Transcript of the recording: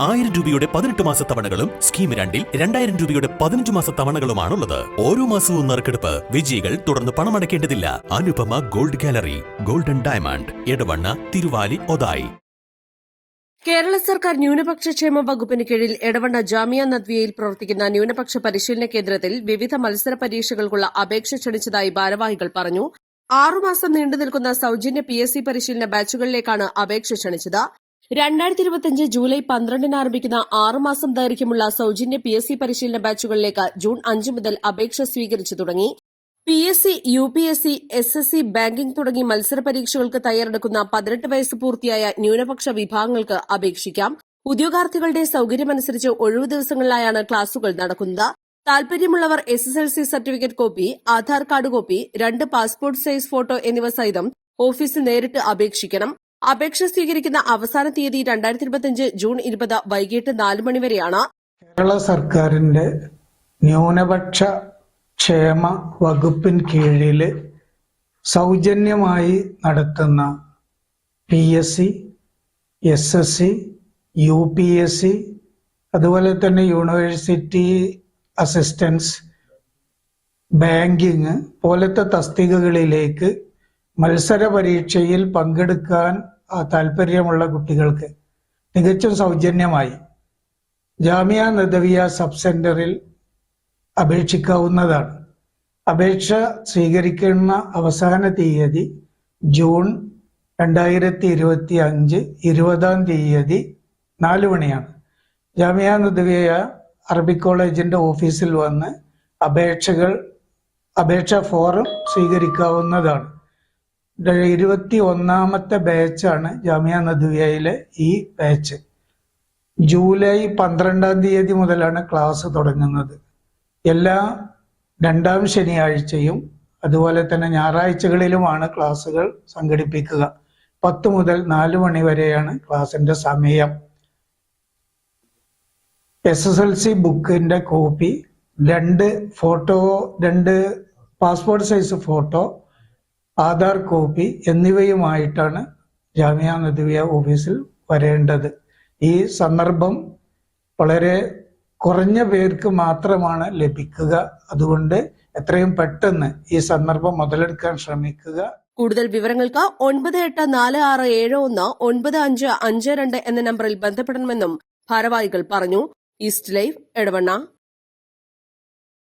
1000 രൂപയുടെ 18 മാസ തവണകളും സ്കീം 2-ൽ 2000 രൂപയുടെ 15 മാസ തവണകളുമാണുള്ളത്. ഓരോ മാസവും നറുക്കെടുപ്പ്. വിജയികൾ തുടർന്ന് പണമടയ്ക്കേണ്ടതില്ല. Anupama gold gallery, golden diamond, Edavanna, Thiruvali, Othayi. Kerala സർക്കാർ ന്യൂനപക്ഷ ക്ഷേമ വകുപ്പിന് കീഴിൽ എടവണ്ണ ജാമിയ നദ്വിയയിൽ പ്രവർത്തിക്കുന്ന ന്യൂനപക്ഷ പരിശീലന കേന്ദ്രത്തിൽ വിവിധ മത്സര പരീക്ഷകൾക്കുള്ള അപേക്ഷ ക്ഷണിച്ചതായി ഭാരവാഹികൾ പറഞ്ഞു. 6 മാസം നീണ്ടുനിൽക്കുന്ന സൌജന്യ PSC പരിശീലന ബാച്ചുകളിലേക്കാണ് അപേക്ഷ ക്ഷണിച്ചത്. 2025 ജൂലൈ 12-ന് ആരംഭിക്കുന്ന 6 മാസം ദൈർഘ്യമുള്ള സൌജന്യ PSC പരിശീലന ബാച്ചുകളിലേക്ക് ജൂൺ 5 മുതൽ അപേക്ഷ സ്വീകരിച്ചു തുടങ്ങി. PSC, UPSC, SSC, ബാങ്കിംഗ് തുടങ്ങി മത്സര പരീക്ഷകൾക്ക് തയ്യാറെടുക്കുന്ന 18 വയസ്സ് പൂർത്തിയായ ന്യൂനപക്ഷ വിഭാഗങ്ങൾക്ക് അപേക്ഷിക്കാം. ഉദ്യോഗാർത്ഥികളുടെ സൌകര്യമനുസരിച്ച് ഒഴിവു ദിവസങ്ങളിലായാണ് ക്ലാസുകൾ നടക്കുന്നത്. താൽപര്യമുള്ളവർ SSLC certificate copy, Aadhaar card copy, 2 passport size photo എന്നിവ സഹിതം ഓഫീസിൽ നേരിട്ട് അപേക്ഷിക്കണം. അപേക്ഷ സ്വീകരിക്കുന്ന അവസാന തീയതി 2025 ജൂൺ 20 വൈകിട്ട് 4 മണിവരെയാണ്. കേരള സർക്കാരിന്റെ ന്യൂനപക്ഷ ക്ഷേമ വകുപ്പിന് കീഴിൽ സൗജന്യമായി നടത്തുന്ന PSC, SSC, UPSC, അതുപോലെ തന്നെ യൂണിവേഴ്സിറ്റി അസിസ്റ്റൻസ്, ബാങ്കിങ് പോലത്തെ തസ്തികകളിലേക്ക് മത്സര പരീക്ഷയിൽ പങ്കെടുക്കാൻ താല്പര്യമുള്ള കുട്ടികൾക്ക് തികച്ചും സൗജന്യമായി ജാമിയ നദവിയ സബ് സെന്ററിൽ അപേക്ഷിക്കാവുന്നതാണ്. അപേക്ഷ സ്വീകരിക്കുന്ന അവസാന തീയതി ജൂൺ 2025 20-ാം തീയതി 4 മണിയാണ്. ജാമിയ നദവിയ അറബിക് കോളേജിന്റെ ഓഫീസിൽ വന്ന് അപേക്ഷ ഫോറം സ്വീകരിക്കാവുന്നതാണ്. 21ാമത്തെ ബാച്ചാണ് ജാമിയ നദവിയയിലെ ഈ ബാച്ച്. ജൂലൈ 12-ാം തീയതി മുതലാണ് ക്ലാസ് തുടങ്ങുന്നത്. എല്ലാ 2ാം ശനിയാഴ്ചയും അതുപോലെ തന്നെ ഞായറാഴ്ചകളിലുമാണ് ക്ലാസുകൾ സംഘടിപ്പിക്കുക. 10 മുതൽ 4 മണി വരെയാണ് ക്ലാസിന്റെ സമയം. SSLC ബുക്കിന്റെ copy, 2 passport size photo, Aadhaar copy എന്നിവയുമായിട്ടാണ് ജാമിയ നദവിയ ഓഫീസിൽ വരേണ്ടത്. ഈ സന്ദർഭം വളരെ കുറഞ്ഞ പേർക്ക് മാത്രമാണ് ലഭിക്കുക. അതുകൊണ്ട് എത്രയും പെട്ടെന്ന് ഈ സന്ദർഭം മുതലെടുക്കാൻ ശ്രമിക്കുക. കൂടുതൽ വിവരങ്ങൾക്ക് 9846719552 എന്ന നമ്പറിൽ ബന്ധപ്പെടണമെന്നും ഭാരവാഹികൾ പറഞ്ഞു. East live, Edavanna.